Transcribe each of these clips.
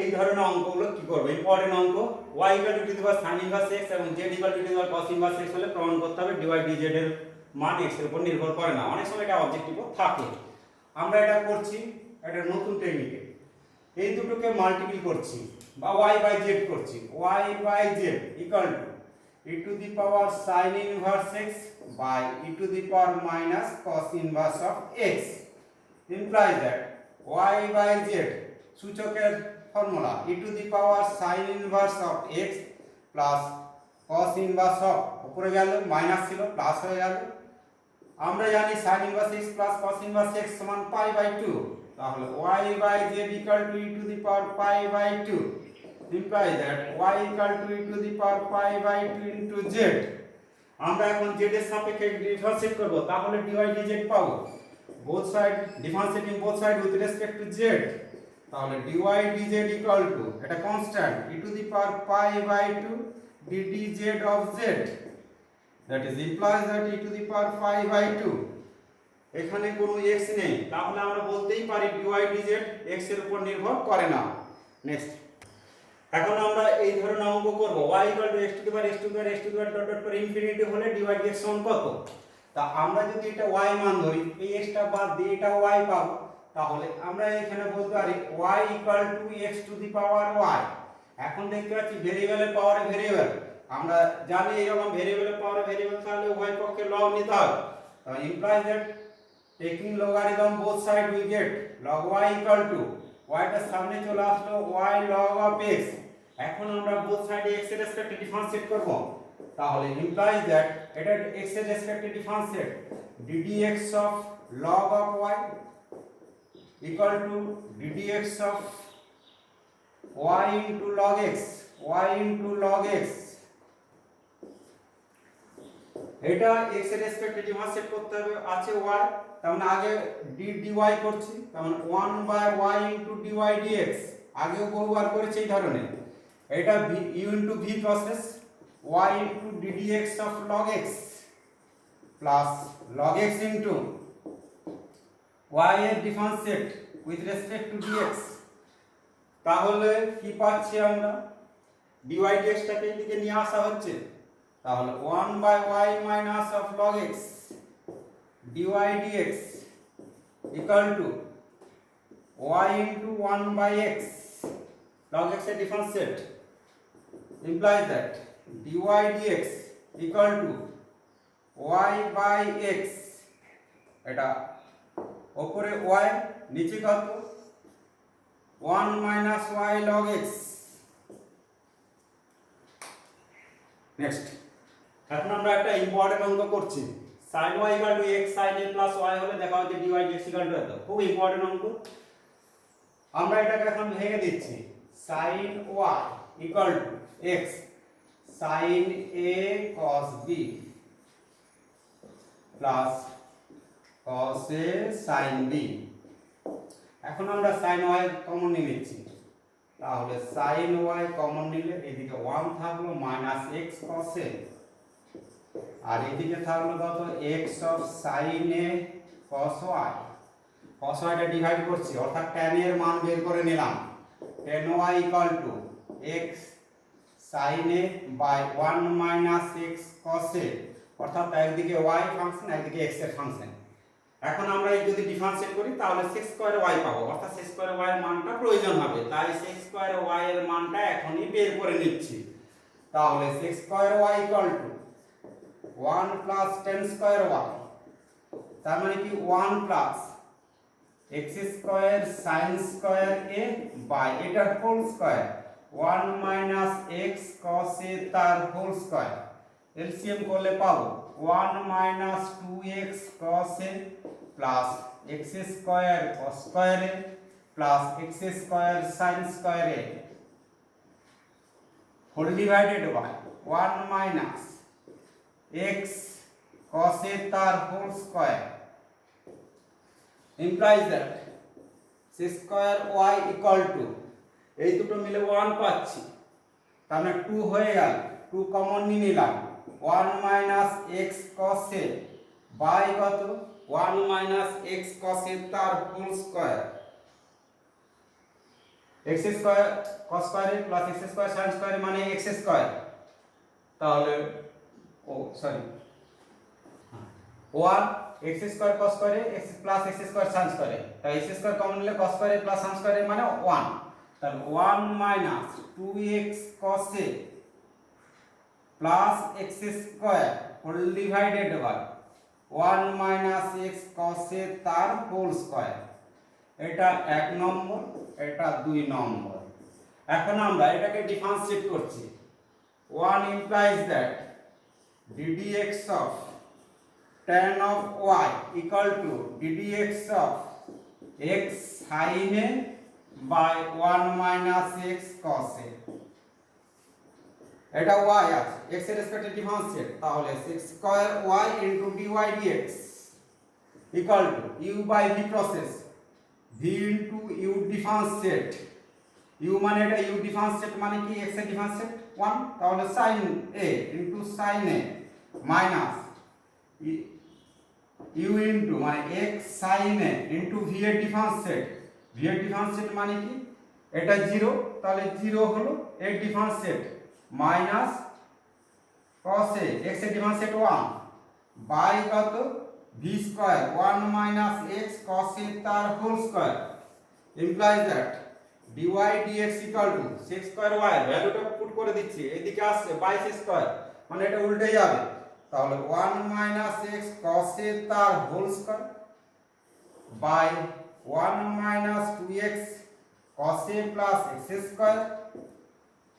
এই ধরনের অঙ্কগুলো কি করব, ইম্পর্টেন্ট অঙ্ক। y equal two the power sin inverse x এবং z equal two the power cos inverse x হলে প্রমাণ করতে হবে dy dz এর মান x এর উপর নির্ভর করে না। অনেক সময় এটা অবজেক্টিভও থাকে। আমরা এটা করছি একটা নতুন টেকনিকে, এই দুটোকে মাল্টিপ্লাই করছি বা y বাই z করছি। y by z equal to e to the power sin inverse x by e to the power minus cos inverse of x implies that y by z সূচকের formula e to the power sin inverse of x plus cos inverse of, উপরে গেল minus ছিল plus হয়ে গেল। আমরা জানি sin inverse x plus cos inverse x সমান pi by 2, তাহলে y by z equal to e to the power pi by 2 implies that y equal to e to the power pi by 2 into z। আমরা এখন z এর সাপেক্ষে differentiate করব, তাহলে dy dz পাবো। both side differentiating both side with respect to z, তাহলে dy dz equal to এটা constant e to the power pi by 2 ddz of z, that is implies that e to the power pi by 2। এখানে কোনো x নেই, তাহলে আমরা বলতেই পারি dy dz x এর উপর নির্ভর করে না। নেক্সট, এখন আমরা এই ধরনের অঙ্ক করব y equal to x to the power x to the power x to the power dot dot per infinity হলে dy dx সমান কত। তা আমরা যদি এটা y মান ধরি, এই x টা বাদ দিয়ে এটা y পাবো, তাহলে আমরা এখানে বলতে পারি y equal two x two the power y। এখন দেখতে পাচ্ছি ভেরিয়েবলের পাওয়ারে ভেরিয়েবল, আমরা জানি এরকম ভেরিয়েবলের পাওয়ারে ভেরিয়েবল, তাহলে উভয় পক্ষে লগ নিতে হবে। Implies that taking logarithm both side we get log y equal two y টা সামনে চলে আসলো y log of x। এখন আমরা বোথ সাইডে x এর রেসপেক্টে ডিফারেন্সিয়েট করব, তাহলে implies that এটা x এর রেসপেক্টে differentiate ddx of log of y equal to ddx of y into log x, y into log x। এটা x এর রেসপেক্টে ডিফারেন্সিয়েট করতে হবে, আছে y, তার মানে আগে dy করছি, তার মানে 1 by y into dy dx আগেও বহুবার করেছি এই ধরনের। এটা u into v process y into ddx of log x plus log x into y এর differentiate with respect to dx, তাহলে কি পাচ্ছি আমরা, dy dx টাকে এদিকে নিয়ে আসা হচ্ছে, তাহলে 1 by y minus of log x dy dx equal to y into 1 by x log x এর differentiate implies that dy dx equal to y by x, এটা উপরে y নিচে কত 1 minus y log x। Next, এখন আমরা একটা important অঙ্ক করছি, sin y equal to x sin a plus y হলে দেখা হচ্ছে dy dx equal to এত। খুব ইম্পর্টেন্ট অঙ্ক। আমরা এটাকে এখন ভেঙে দিচ্ছি, sin y equal to x sin a cos b plus cos a sin b। এখন আমরা sin y কমন নিয়ে নিচ্ছি, তাহলে sin y কমন নিলে এদিকে 1 থাকলো মাইনাস x cos a, আর এদিকে থাকলো কত x of sin a cos y। cos y টা ডিভাইড করছি, অর্থাৎ tan এর মান বের করে নিলাম, tan y equal to x sin a by 1 minus x cos a, অর্থাৎ একদিকে y ফাংশন একদিকে x এর ফাংশন। এখন আমরা এই যদি ডিফারেন্সিয়েট করি তাহলে sec স্কয়ার y পাবো, অর্থাৎ sec স্কয়ার y এর মানটা প্রয়োজন হবে, তাই sec স্কয়ার y এর মানটা এখনই বের করে নিচ্ছি। তাহলে sec square y equal to 1 plus tan square y, তার মানে কি 1 plus x square sin square a by এটার whole square 1 minus x cos a তার হোল স্কয়ার। এলসিএম করলে পাবো 1 minus 2x cos a plus x square cos square a plus x square sin square a whole divided by 1 minus x cos a তার whole square implies that sec square y equal to এই দুটো মিলে 1 পাচ্ছি, তার মানে 2 হয়ে গেল, 2 common নিয়ে নিলাম, 1 minus x cos a by কত 1 minus x cos a তার whole square x square cos স্কয়ারে প্লাস এক্স স্কয়ার সাইন স্কয়ারে মানে এক্স স্কয়ার, তাহলে ও সরি 1 এক্স স্কয়ার কস স্কয়ারে x plus x square sine স্কয়ারে, তাই এক্স স্কয়ার কমন নিলে কস স্কয়ারে প্লাস সাইন স্কয়ারে মানে 1, তাহলে 1 minus 2x cos a plus x square whole divided by 1 minus x cos a তার হোল স্কয়ার। এটা 1 নম্বর, এটা 2 নম্বর। এখন আমরা এটাকে ডিফারেন্সিয়েট করছি। 1 implies that ddx of tan of y equal to ddx of x sin a by 1 minus x cos a। এটা y আছে, x এর রেসপেক্টে ডিফারেন্সিয়েট, তাহলে x square y into dy dx equal to u by v process v into u differentiate, u মানে এটা u differentiate মানে কি x এর differentiate 1, তাহলে sin a into sin a minus u into মানে x sin a into v এর differentiate, v এর differentiate মানে কি এটা 0, তাহলে 0 হলো এর differentiate minus cos a x এর ডিফারেন্সিয়েট 1 বাই কত v square 1 minus x cos a তার whole square implies that dy dx equal to sec square y ভ্যালুটা পুট করে দিচ্ছি, এদিকে আসছে বাই sec স্কয়ার মানে এটা উল্টে যাবে, তাহলে 1 মাইনাস x cos a তার whole square by 1 minus 2x cos a plus x square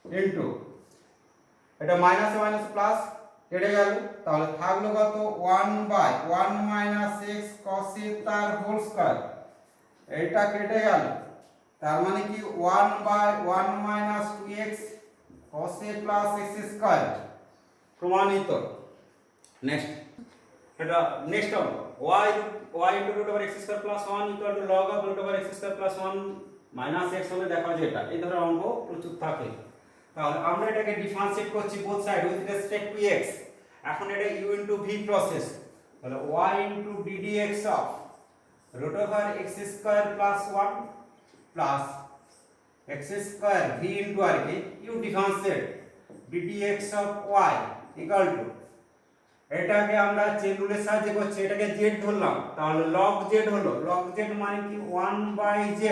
into এটা মাইনাস মাইনাস প্লাস কেটে গেল, তাহলে থাকলো কত 1 by 1 minus x cos a তার হোল স্কয়ার, এটা কেটে গেল, তার মানে কি 1 by 1 minus 2x cos a plus x square প্রমাণিত। নেক্সট এটা নেক্সট হবে y into root over x square plus 1 equal to log of root over x square plus 1 minus x হলে দেখা যায় এটা এই ধরনের অঙ্ক প্রচুর থাকে। তাহলে আমরা এটাকে ডিফারেন্সিয়েট করছি both side with respect to x, এখন এটা u into v প্রসেস, তাহলে y into ddx of root over x square plus 1 plus x square v into আর কি u differentiate ddx of y equal to এটাকে আমরা chain রুলের সাহায্যে করছি, এটাকে z ধরলাম, তাহলে log z হলো, log z মানে কি 1 by z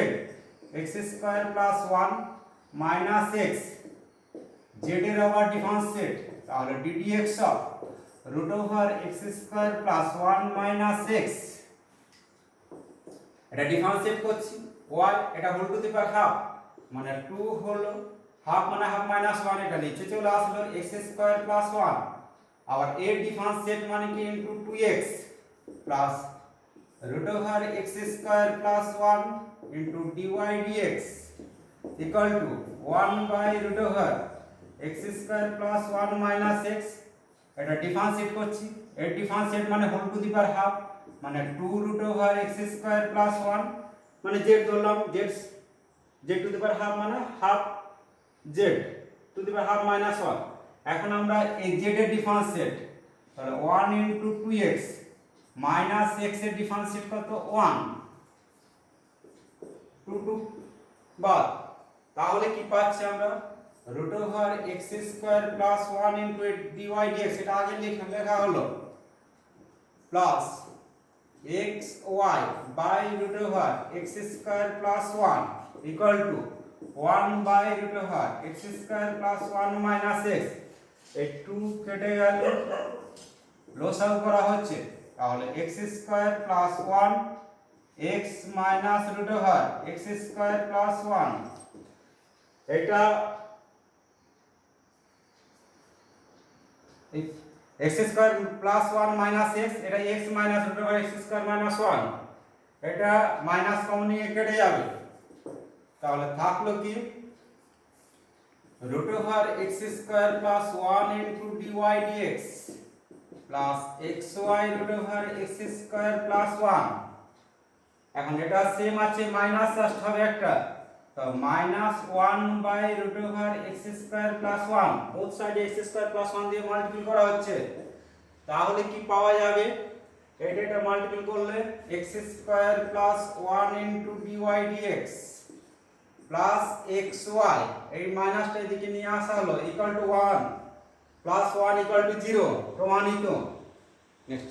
x square plus 1 minus x z এর আবার ডিফারেন্সিয়েট, তাহলে ddx of root over x square plus 1 minus x, এটা ডিফারেন্সিয়েট করছি y, এটা whole to the power half মানে 2 হলো হাফ মানে হাফ মাইনাস 1, এটা নিচে চলে আসলো x স্কয়ার প্লাস 1, আবার এর ডিফারেন্সিয়েট মানে কি into 2x plus root over x square plus 1 into dy dx equal to 1 by root over x square plus 1 minus x, এটা ডিফারেন্সিয়েট করছি, এর ডিফারেন্সিয়েট মানে whole to the power half মানে 2 root over x square plus 1 মানে z ধরলাম, z to the power half মানে half z to the power half minus 1। এখন আমরা এই z এর ডিফারেন্সিয়েট, তাহলে 1 into 2x মাইনাস x এর ডিফারেন্সিয়েট কত 1 2 বাদ, তাহলে কি পাচ্ছি আমরা root over x square plus 1 into dy dx, এটা আগে লেখা হলো plus xy by root over x square plus 1 equal to 1 by root over x square plus 1 minus x, এই 2 কেটে গেল লসাগু করা হচ্ছে, তাহলে x square plus 1 x minus root over x square plus 1, এটা x square plus 1 minus x, এটা x minus root over x square minus 1, এটা মাইনাস কমন নিয়ে কেটে যাবে, তাহলে থাকলো কি root over x square plus 1 into dy dx plus xy root over x square plus 1, এখন এটা সেম আছে মাইনাস জাস্ট হবে একটা, তো minus 1 by root over x square plus 1 both সাইডে x স্কয়ার প্লাস 1 দিয়ে মাল্টিপ্লাই করা হচ্ছে, তাহলে কি পাওয়া যাবে এটা মাল্টিপ্লাই করলে x square plus 1 into dy dx plus x y এই মাইনাসটা এদিকে নিয়ে আসা হলো equal to 1 plus 1 equal to 0 প্রমাণিত। নেক্সট